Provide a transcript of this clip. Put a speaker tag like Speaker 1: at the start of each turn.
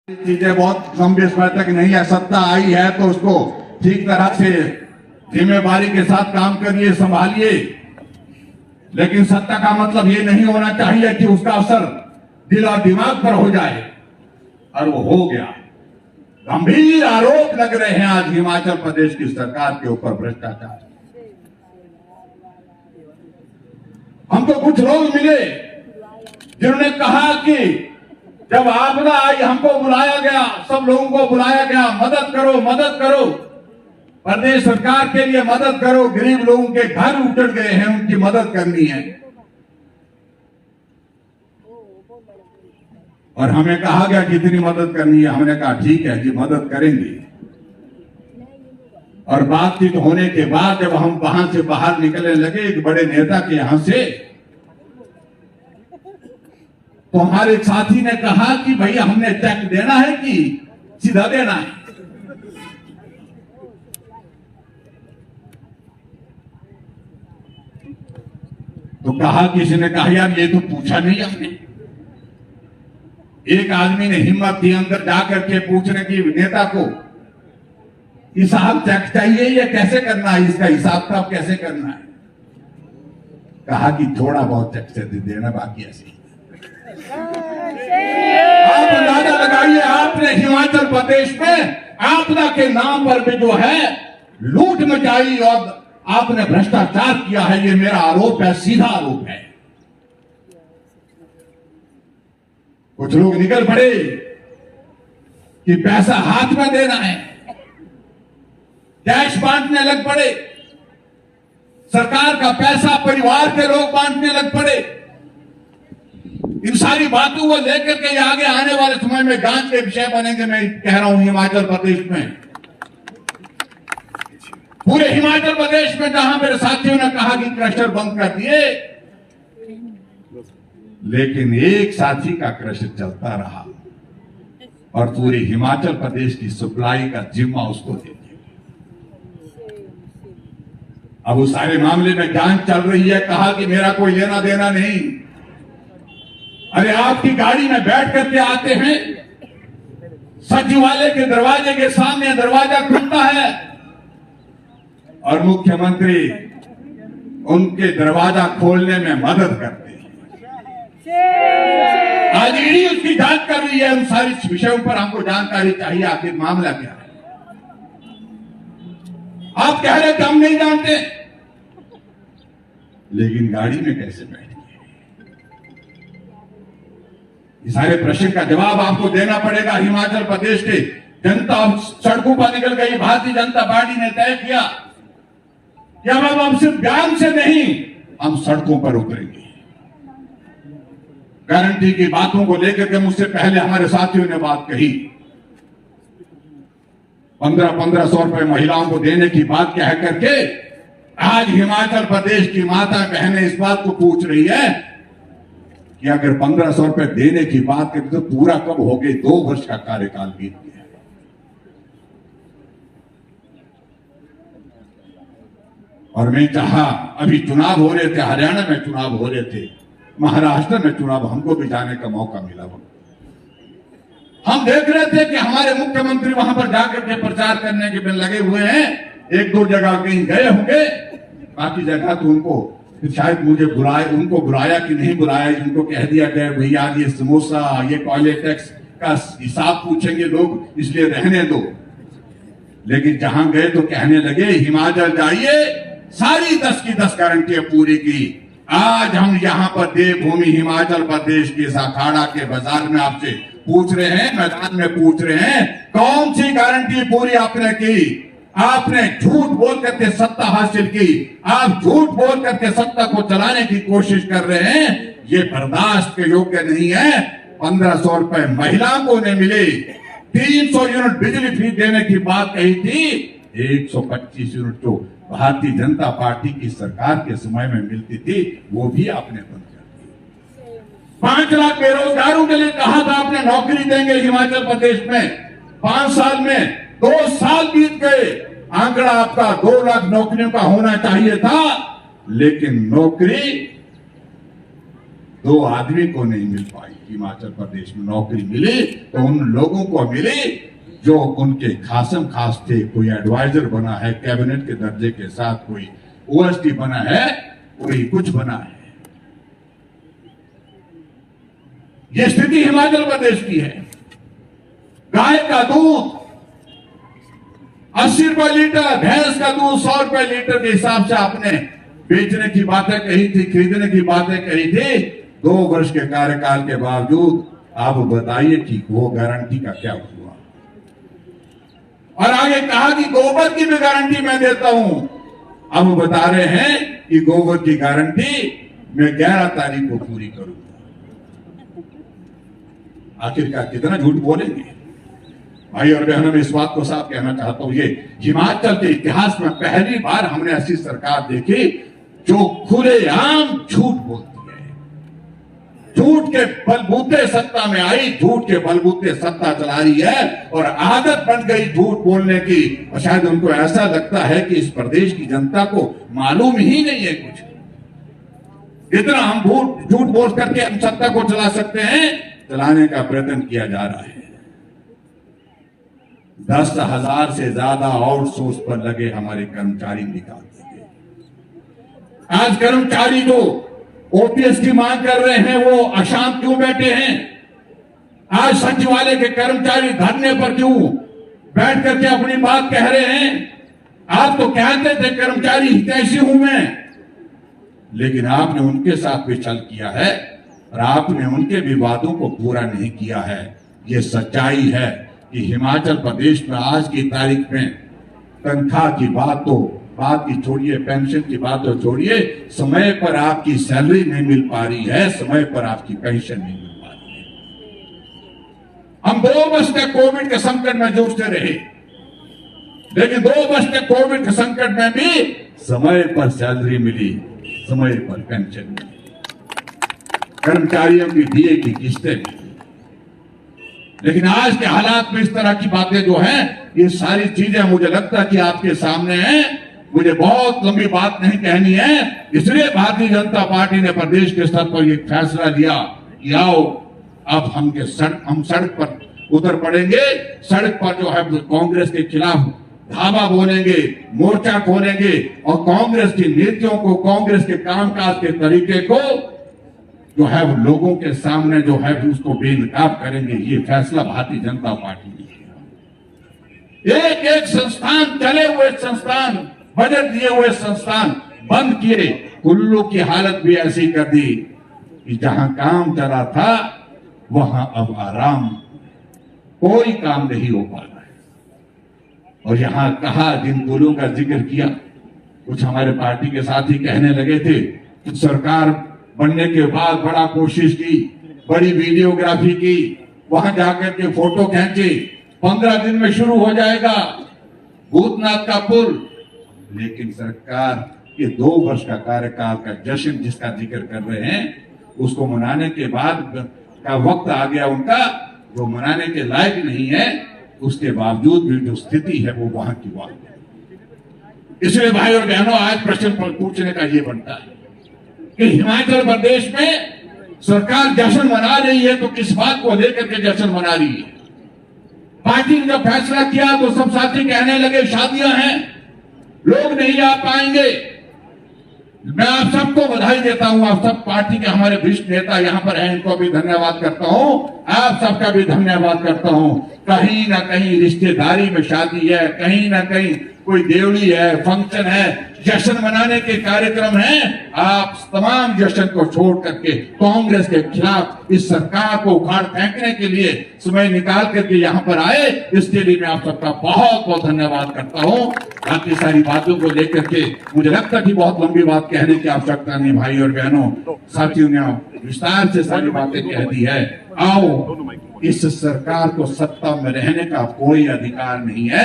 Speaker 1: चीजें बहुत लंबे समय तक नहीं है। सत्ता आई है तो उसको ठीक तरह से जिम्मेदारी के साथ काम करिए, संभालिए। लेकिन सत्ता का मतलब ये नहीं होना चाहिए कि उसका असर दिल और दिमाग पर हो जाए, और वो हो गया। गंभीर आरोप लग रहे हैं आज हिमाचल प्रदेश की सरकार के ऊपर भ्रष्टाचार। हमको कुछ लोग मिले जिन्होंने कहा कि जब आपदा आई हमको बुलाया गया, सब लोगों को बुलाया गया, मदद करो मदद करो, प्रदेश सरकार के लिए मदद करो, गरीब लोगों के घर उजड़ गए हैं, उनकी मदद करनी है। और हमें कहा गया कितनी मदद करनी है। हमने कहा ठीक है जी, मदद करेंगे। और बातचीत होने के बाद जब हम वहां से बाहर निकलने लगे एक बड़े नेता के यहां से, तो हमारे साथी ने कहा कि भैया हमने चेक देना है कि सीधा देना है। तो कहा, किसी ने कहा यार ये तो पूछा नहीं हमने। एक आदमी ने हिम्मत दी अंदर जाकर के पूछने की नेता को कि साहब चेक चाहिए, ये कैसे करना है, इसका हिसाब किताब कैसे करना है। कहा कि थोड़ा बहुत चेक से देना, बाकी ऐसे ही। आप अंदाजा लगाइए, आपने हिमाचल प्रदेश में आपदा के नाम पर भी जो है लूट मचाई और आपने भ्रष्टाचार किया है। ये मेरा आरोप है, सीधा आरोप है। कुछ लोग निकल पड़े कि पैसा हाथ में देना है, कैश बांटने लग पड़े, सरकार का पैसा परिवार के लोग बांटने लग पड़े। इन सारी बातों को लेकर के आगे आने वाले समय में जांच के विषय बनेंगे। मैं कह रहा हूं हिमाचल प्रदेश में, पूरे हिमाचल प्रदेश में जहां मेरे साथियों ने कहा कि क्रशर बंद कर दिए, लेकिन एक साथी का क्रशर चलता रहा और पूरे हिमाचल प्रदेश की सप्लाई का जिम्मा उसको दे दिया। अब उस सारे मामले में जांच चल रही है। कहा कि मेरा कोई लेना देना नहीं। अरे आपकी गाड़ी में बैठ करके आते हैं, सचिवालय के दरवाजे के सामने दरवाजा खुलता है और मुख्यमंत्री उनके दरवाजा खोलने में मदद करते हैं। आज ईडी उसकी जांच कर रही है। उन सारी विषयों पर हमको जानकारी चाहिए, आखिर मामला क्या है। आप कह रहे थे हम नहीं जानते, लेकिन गाड़ी में कैसे बैठ गए? इस सारे प्रश्न का जवाब आपको देना पड़ेगा। हिमाचल प्रदेश के जनता सड़कों पर निकल गई। भारतीय जनता पार्टी ने तय किया कि अब हम सिर्फ बयान से नहीं, हम सड़कों पर उतरेंगे। गारंटी की बातों को लेकर के मुझसे पहले हमारे साथियों ने बात कही। 1500 रुपए महिलाओं को देने की बात कह करके आज हिमाचल प्रदेश की माता बहनें इस बात को पूछ रही है कि अगर 1500 रुपए देने की बात करें तो पूरा कब हो गए? 2 वर्ष का कार्यकाल बीत गया। और मैं चाहा, अभी चुनाव हो रहे थे, हरियाणा में चुनाव हो रहे थे, महाराष्ट्र में चुनाव, हमको भी जाने का मौका मिला। हम देख रहे थे कि हमारे मुख्यमंत्री वहां पर जाकर के प्रचार करने के लिए लगे हुए हैं। 1-2 जगह कहीं गए होंगे, बाकी जगह तो उनको शायद मुझे उनको बुलाया कि नहीं बुलाया, उनको कह दिया गया भैया ये समोसा, ये टॉयलेट टैक्स का हिसाब पूछेंगे लोग, इसलिए रहने दो। लेकिन जहां गए तो कहने लगे हिमाचल जाइए, सारी 10 की 10 गारंटियां पूरी की। आज हम यहाँ पर देवभूमि हिमाचल प्रदेश के इस अखाड़ा के बाजार में आपसे पूछ रहे हैं, मैदान में पूछ रहे हैं, कौन सी गारंटी पूरी आपने की? आपने झूठ बोल करके सत्ता हासिल की। आप झूठ बोल करके सत्ता को चलाने की कोशिश कर रहे हैं। ये बर्दाश्त के योग्य नहीं है। 1500 रुपए महिलाओं को नहीं मिले, 300 यूनिट बिजली फ्री देने की बात कही थी, 125 यूनिट जो भारतीय जनता पार्टी की सरकार के समय में मिलती थी वो भी आपने बंद कर दी। 5 लाख बेरोजगारों के लिए कहा था आपने नौकरी देंगे हिमाचल प्रदेश में। 5 साल में 2 साल बीत गए। आंकड़ा आपका 2 लाख नौकरियों का होना चाहिए था, लेकिन नौकरी दो आदमी को नहीं मिल पाई। हिमाचल प्रदेश में नौकरी मिली तो उन लोगों को मिली जो उनके खासम खास थे। कोई एडवाइजर बना है कैबिनेट के दर्जे के साथ, कोई ओएसडी बना है, कोई कुछ बना है। यह स्थिति हिमाचल प्रदेश की है। गाय का दूध 80 रुपए लीटर, भैंस का दूध 100 रुपए लीटर के हिसाब से आपने बेचने की बातें कही थी, खरीदने की बातें कही थी। 2 वर्ष के कार्यकाल के बावजूद आप बताइए कि वो गारंटी का क्या हुआ। और आगे कहा कि गोबर की भी गारंटी मैं देता हूं। अब बता रहे हैं कि गोबर की गारंटी मैं 11 तारीख को पूरी करूंगा। आखिरकार कितना झूठ बोलेंगे। भाई और बहनों, में इस बात को साफ कहना चाहता हूं, ये हिमाचल के इतिहास में पहली बार हमने ऐसी सरकार देखी जो खुलेआम झूठ बोलती है। झूठ के बलबूते सत्ता में आई, झूठ के बलबूते सत्ता चला रही है और आदत बन गई झूठ बोलने की। और शायद उनको ऐसा लगता है कि इस प्रदेश की जनता को मालूम ही नहीं है कुछ। इतना हम झूठ बोल करके हम सत्ता को चला सकते हैं, चलाने का प्रयत्न किया जा रहा है। 10,000 से ज्यादा आउटसोर्स पर लगे हमारे कर्मचारी निकाल दिए। आज कर्मचारी जो ओपीएस की मांग कर रहे हैं वो अशांत क्यों बैठे हैं? आज सचिवालय के कर्मचारी धरने पर क्यों बैठ करके अपनी बात कह रहे हैं? आप तो कहते थे कर्मचारी हितैषी हूं मैं, लेकिन आपने उनके साथ भी छल किया है और आपने उनके भी वादों को पूरा नहीं किया है। ये सच्चाई है कि हिमाचल प्रदेश में आज की तारीख में तनख्वाह की बात की छोड़िए, पेंशन की बात तो छोड़िए, समय पर आपकी सैलरी नहीं मिल पा रही है, समय पर आपकी पेंशन नहीं मिल पा रही है। हम 2 वर्ष तक कोविड के संकट में जूझते रहे, लेकिन 2 वर्ष तक कोविड के संकट में भी समय पर सैलरी मिली, समय पर पेंशन मिली, कर्मचारियों की डीए की किस्तें मिली। लेकिन आज के हालात में इस तरह की बातें जो हैं, ये सारी चीजें मुझे लगता है कि आपके सामने हैं। मुझे बहुत लंबी बात नहीं कहनी है, इसलिए भारतीय जनता पार्टी ने प्रदेश के स्तर पर यह फैसला लिया कि आओ अब हम सड़क पर उतर पड़ेंगे। सड़क पर जो है कांग्रेस के खिलाफ धावा बोलेंगे, मोर्चा खोलेंगे और कांग्रेस की नीतियों को, कांग्रेस के कामकाज के तरीके को जो है वो लोगों के सामने जो है उसको बेनकाब करेंगे। ये फैसला भारतीय जनता पार्टी ने किया। एक एक संस्थान, चले हुए संस्थान, बजट दिए हुए संस्थान बंद किए। कुल्लू की हालत भी ऐसी कर दी कि जहां काम चला था वहां अब आराम, कोई काम नहीं हो पा रहा है। और यहां कहा, जिन पुलों का जिक्र किया, कुछ हमारे पार्टी के साथी कहने लगे थे कि सरकार बनने के बाद बड़ा कोशिश की, बड़ी वीडियोग्राफी की, वहां जाकर के फोटो खींचे, 15 दिन में शुरू हो जाएगा भूतनाथ का पुल। लेकिन सरकार के 2 वर्ष का कार्यकाल का जश्न जिसका जिक्र कर रहे हैं, उसको मनाने के बाद का वक्त आ गया उनका, जो मनाने के लायक नहीं है। उसके बावजूद भी जो स्थिति है वो वहां की वहां है। इसलिए भाई और बहनों, आज प्रश्न पूछने का ये बनता है कि हिमाचल प्रदेश में सरकार जश्न मना रही है तो किस बात को लेकर के जश्न मना रही है? पार्टी ने जब फैसला किया तो सब साथी कहने लगे शादियां हैं, लोग नहीं आ पाएंगे। मैं आप सबको बधाई देता हूं, आप सब पार्टी के हमारे वरिष्ठ नेता यहां पर हैं, इनको भी धन्यवाद करता हूं, आप सबका भी धन्यवाद करता हूं। कहीं ना कहीं रिश्तेदारी में शादी है, कहीं ना कहीं कोई देवड़ी है, फंक्शन है, जश्न मनाने के कार्यक्रम है। आप तमाम जश्न को छोड़ करके कांग्रेस के खिलाफ इस सरकार को उखाड़ फेंकने के लिए समय निकाल करके यहाँ पर आए, इसके लिए मैं आप सबका बहुत बहुत धन्यवाद करता हूँ। बाकी सारी बातों को लेकर के मुझे लगता है कि बहुत लंबी बात कहने की आवश्यकता नहीं। भाई और बहनों, साथियों ने विस्तार से सारी बातें कह दी है। आओ, इस सरकार को सत्ता में रहने का कोई अधिकार नहीं है।